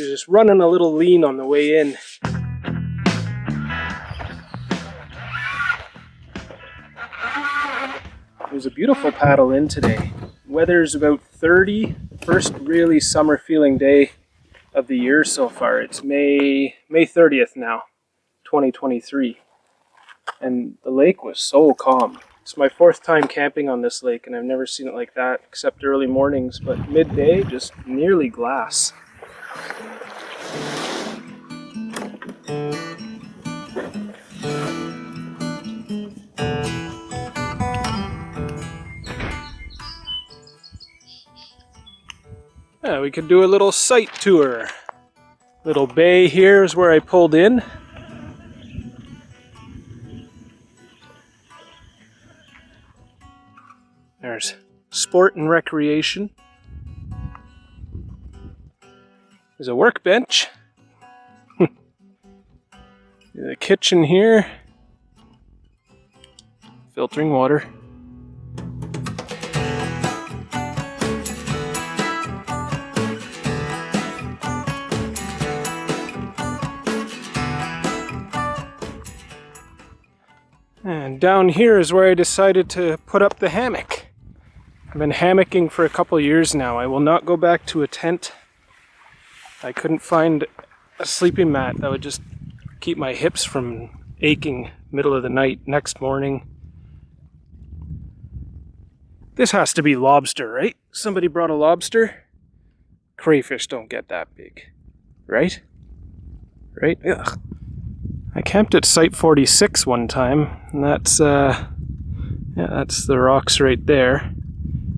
You're just running a little lean on the way in. It was a beautiful paddle in today. Weather's about 30. First really summer feeling day of the year so far. It's May 30th now, 2023. And the lake was so calm. It's my 4th time camping on this lake and I've never seen it like that except early mornings, but midday just nearly glass. Yeah, we could do a little site tour. Little bay here is where I pulled in. There's sport and recreation. There's a workbench. The kitchen here. Filtering water. And down here is where I decided to put up the hammock. I've been hammocking for a couple years now. I will not go back to a tent. I couldn't find a sleeping mat that would just keep my hips from aching middle of the night, next morning. This has to be lobster, right? Somebody brought a lobster? Crayfish don't get that big, right? Right? Ugh. I camped at Site 46 one time, and that's the rocks right there.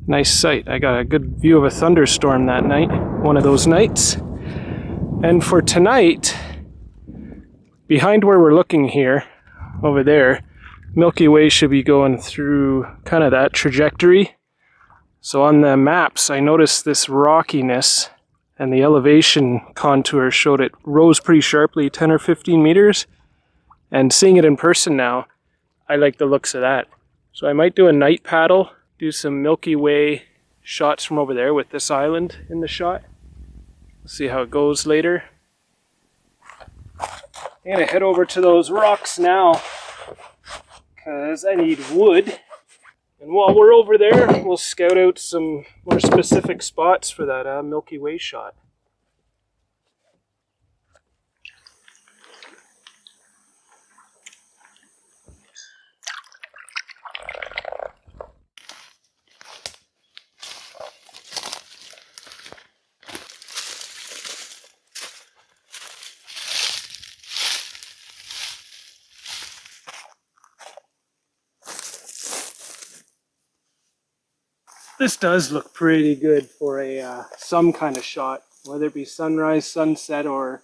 Nice site. I got a good view of a thunderstorm that night, one of those nights. And for tonight, behind where we're looking here, over there, Milky Way should be going through kind of that trajectory. So on the maps, I noticed this rockiness, and the elevation contour showed it rose pretty sharply, 10 or 15 meters. And seeing it in person now, I like the looks of that. So I might do a night paddle, do some Milky Way shots from over there with this island in the shot. See how it goes later. I'm gonna head over to those rocks now because I need wood. And while we're over there, we'll scout out some more specific spots for that Milky Way shot. This does look pretty good for a some kind of shot, whether it be sunrise, sunset, or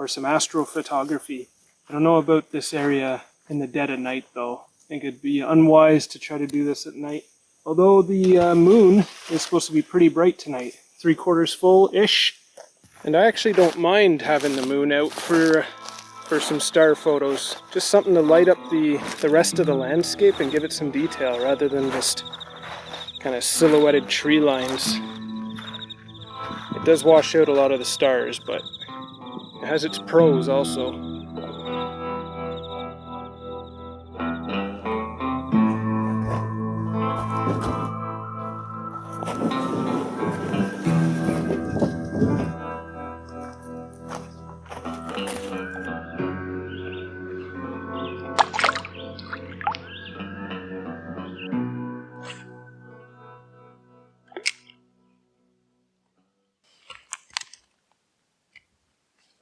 some astrophotography. I don't know about this area in the dead of night though. I think it'd be unwise to try to do this at night. Although the moon is supposed to be pretty bright tonight, 3/4 full-ish. And I actually don't mind having the moon out for some star photos. Just something to light up the rest of the landscape and give it some detail rather than just kind of silhouetted tree lines. It does wash out a lot of the stars, but it has its pros also.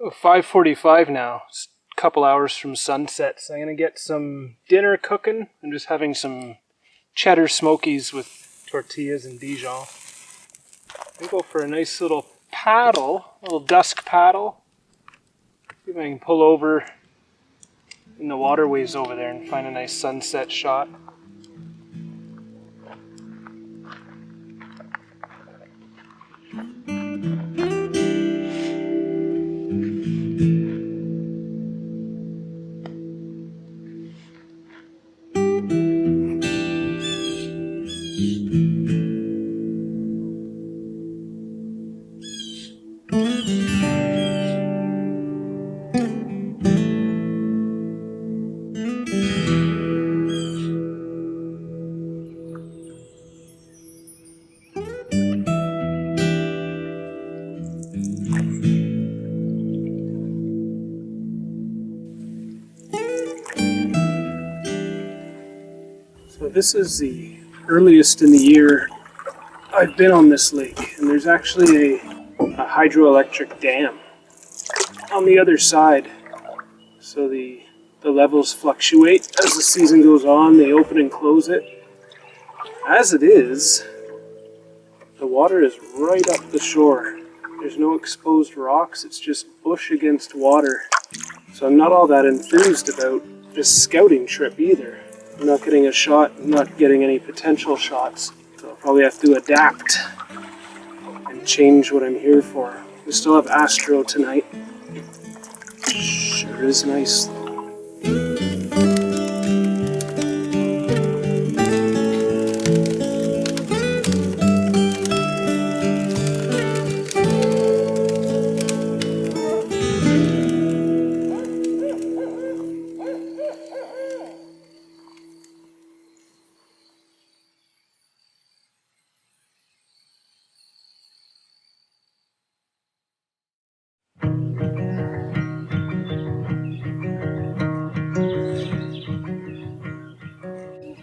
Oh, 5:45 now. It's a couple hours from sunset, so I'm gonna get some dinner cooking. I'm just having some cheddar smokies with tortillas and Dijon. I'm gonna go for a nice little paddle, a little dusk paddle. See if I can pull over in the waterways over there and find a nice sunset shot. This is the earliest in the year I've been on this lake, and there's actually a hydroelectric dam on the other side. So the levels fluctuate as the season goes on. They open and close it. As it is, the water is right up the shore. There's no exposed rocks, it's just bush against water. So I'm not all that enthused about this scouting trip either. I'm not getting a shot, I'm not getting any potential shots. So I'll probably have to adapt and change what I'm here for. We still have Astro tonight. Sure is nice though.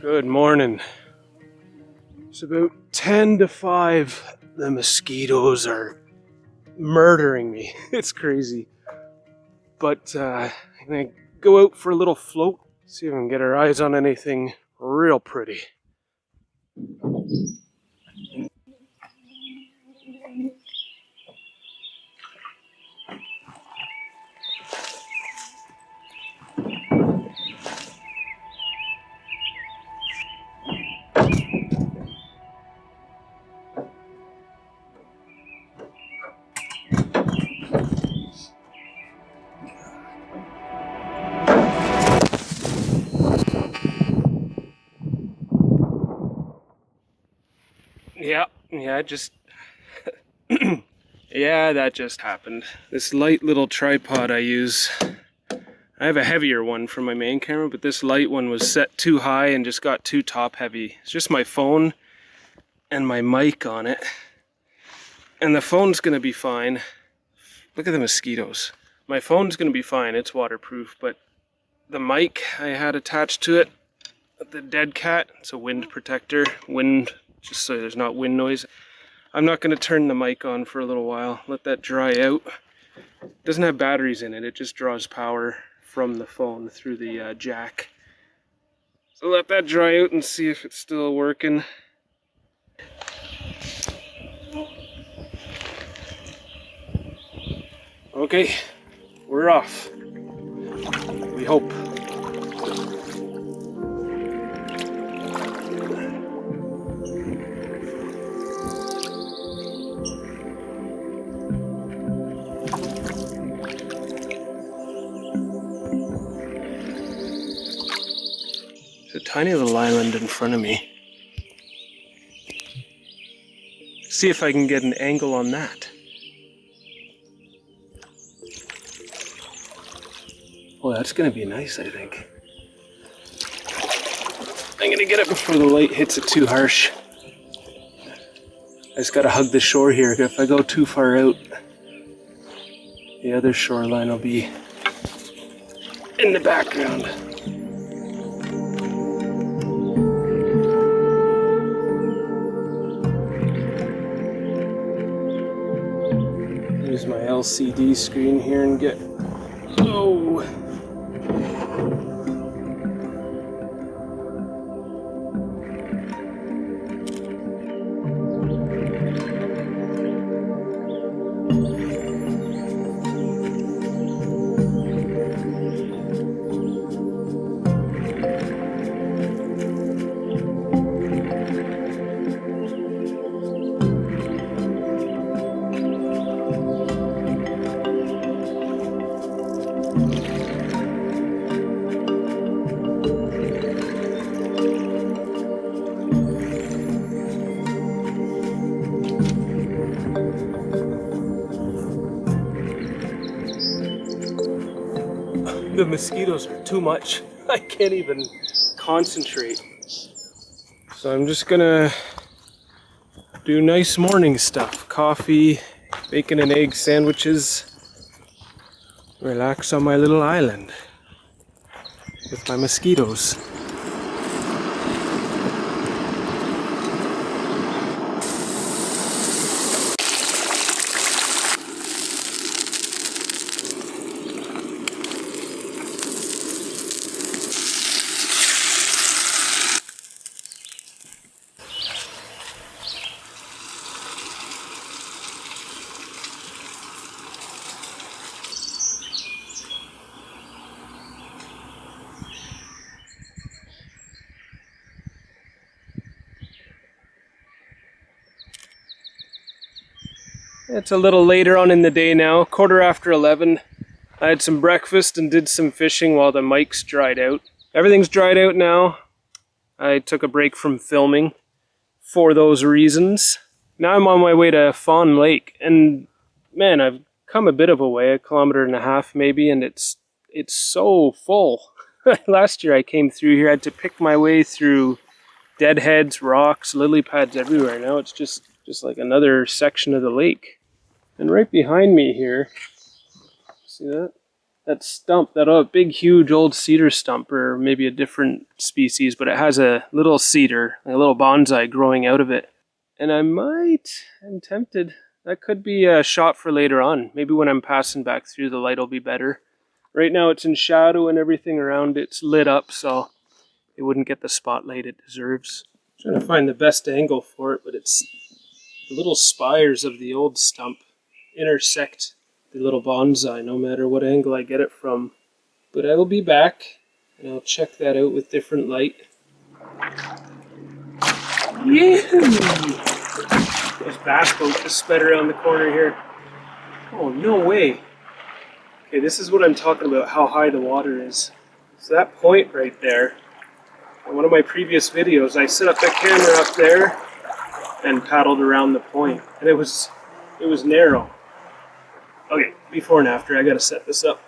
Good morning. It's about 10 to 5. The mosquitoes are murdering me. It's crazy. But I'm gonna go out for a little float, see if I can get our eyes on anything real pretty. Yeah, just yeah, that just happened. This light little tripod I use, I have a heavier one for my main camera, but this light one was set too high and just got too top heavy. It's just my phone and my mic on it. And the phone's gonna be fine. Look at the mosquitoes. My phone's gonna be fine, it's waterproof, but the mic I had attached to it, the dead cat, it's a wind protector, just so there's not wind noise. I'm not going to turn the mic on for a little while, let that dry out. It doesn't have batteries in it, it just draws power from the phone through the jack. So let that dry out and see if it's still working. Okay, we're off. We hope. There's a tiny little island in front of me. See if I can get an angle on that. Well, that's gonna be nice, I think. I'm gonna get it before the light hits it too harsh. I just gotta hug the shore here. If I go too far out, the other shoreline will be in the background. Use my LCD screen here and get... Oh! The mosquitoes are too much. I can't even concentrate. So I'm just gonna do nice morning stuff. Coffee, bacon and egg sandwiches. Relax on my little island with my mosquitoes. It's a little later on in the day now, 11:15. I had some breakfast and did some fishing while the mics dried out. Everything's dried out now. I took a break from filming for those reasons. Now I'm on my way to Fawn Lake, and man, I've come a bit of a way, 1.5 kilometers maybe, and it's so full. Last year I came through here, I had to pick my way through deadheads, rocks, lily pads everywhere. Now it's just like another section of the lake. And right behind me here, see that? That stump, that big, huge old cedar stump, or maybe a different species, but it has a little cedar, a little bonsai growing out of it. And I'm tempted, that could be a shot for later on. Maybe when I'm passing back through, the light will be better. Right now it's in shadow and everything around it's lit up, so it wouldn't get the spotlight it deserves. I'm trying to find the best angle for it, but it's the little spires of the old stump intersect the little bonsai no matter what angle I get it from. But I will be back and I'll check that out with different light. Yahoo! There's bass boat just sped around the corner here. Oh, no way. Okay, this is what I'm talking about, how high the water is. So that point right there, in one of my previous videos, I set up the camera up there and paddled around the point, and it was narrow. Okay, before and after, I gotta set this up.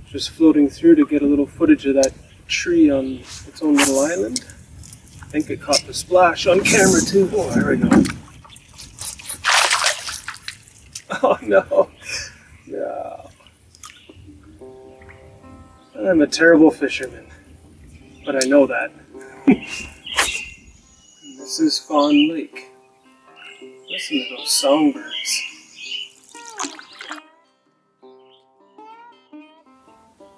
Just floating through to get a little footage of that tree on its own little island. I think it caught the splash on camera too. Oh, there we go. Oh no. No. I'm a terrible fisherman, but I know that. This is Fawn Lake. Listen to those songbirds.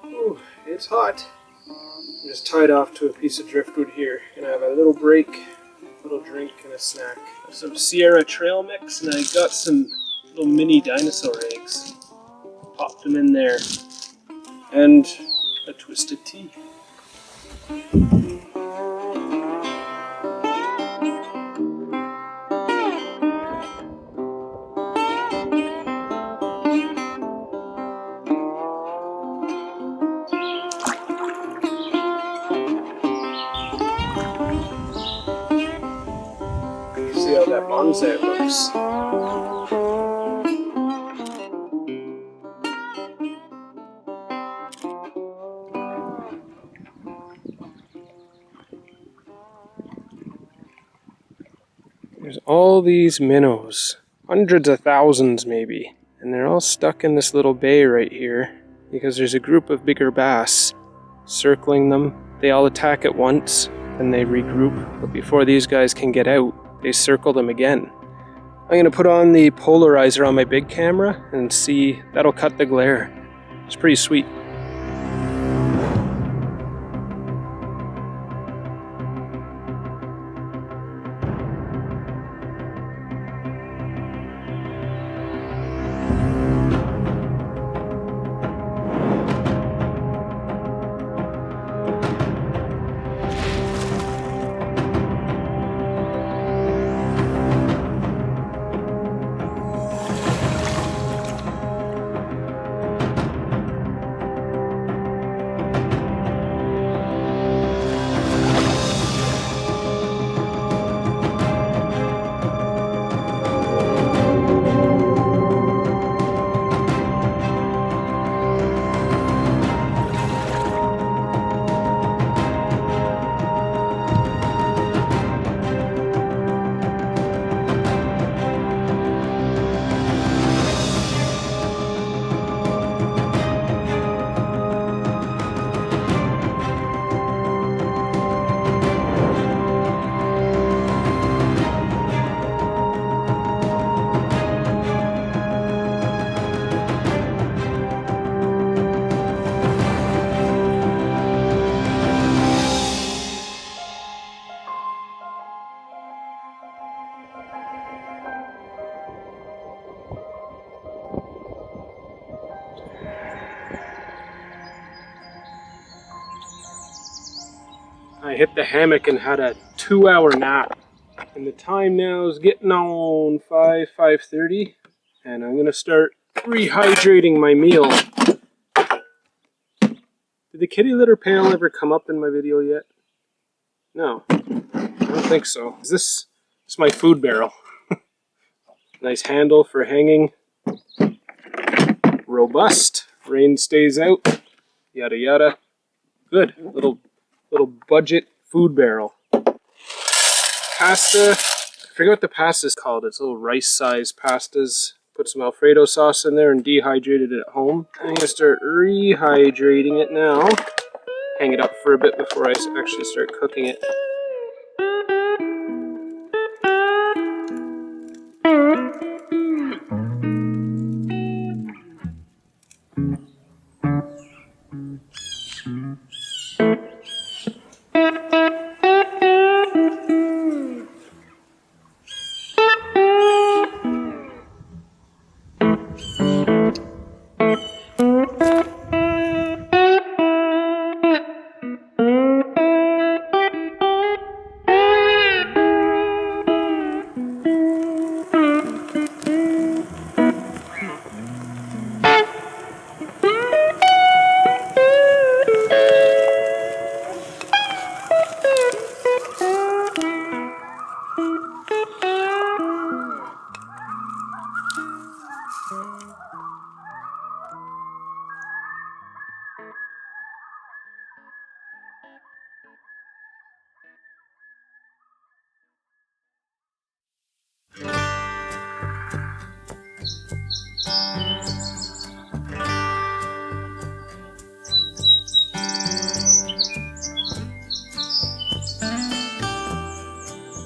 Ooh, it's hot. I'm just tied off to a piece of driftwood here, and I have a little break, a little drink, and a snack. I have some Sierra Trail mix, and I got some little mini dinosaur eggs. Popped them in there. And a twisted tea. See how that bonsai looks. There's all these minnows, hundreds of thousands maybe, and they're all stuck in this little bay right here because there's a group of bigger bass circling them. They all attack at once, then they regroup, but before these guys can get out, they circle them again. I'm going to put on the polarizer on my big camera and see, that'll cut the glare. It's pretty sweet. I hit the hammock and had a 2-hour nap. And the time now is getting on 5:30. And I'm gonna start rehydrating my meal. Did the kitty litter pail ever come up in my video yet? No, I don't think so. This is my food barrel. Nice handle for hanging. Robust. Rain stays out. Yada yada. Good. Little budget food barrel. Pasta. I forget what the pasta is called. It's little rice-sized pastas. Put some Alfredo sauce in there and dehydrated it at home. I'm going to start rehydrating it now. Hang it up for a bit before I actually start cooking it.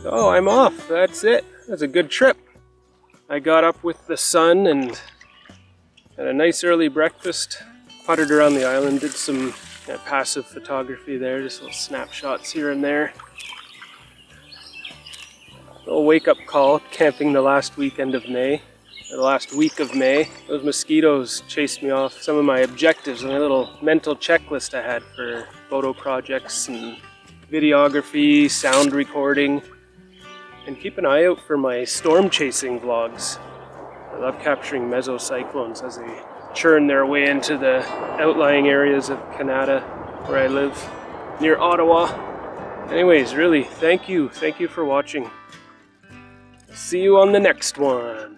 Oh, I'm off. That's it. That's a good trip. I got up with the sun and had a nice early breakfast. Puttered around the island, did some passive photography there, just little snapshots here and there. Little wake-up call, camping the last weekend of May. The last week of May. Those mosquitoes chased me off some of my objectives and a little mental checklist I had for photo projects and videography, sound recording. And keep an eye out for my storm chasing vlogs. I love capturing mesocyclones as they churn their way into the outlying areas of Canada where I live, near Ottawa. Anyways, really, thank you for watching. See you on the next one.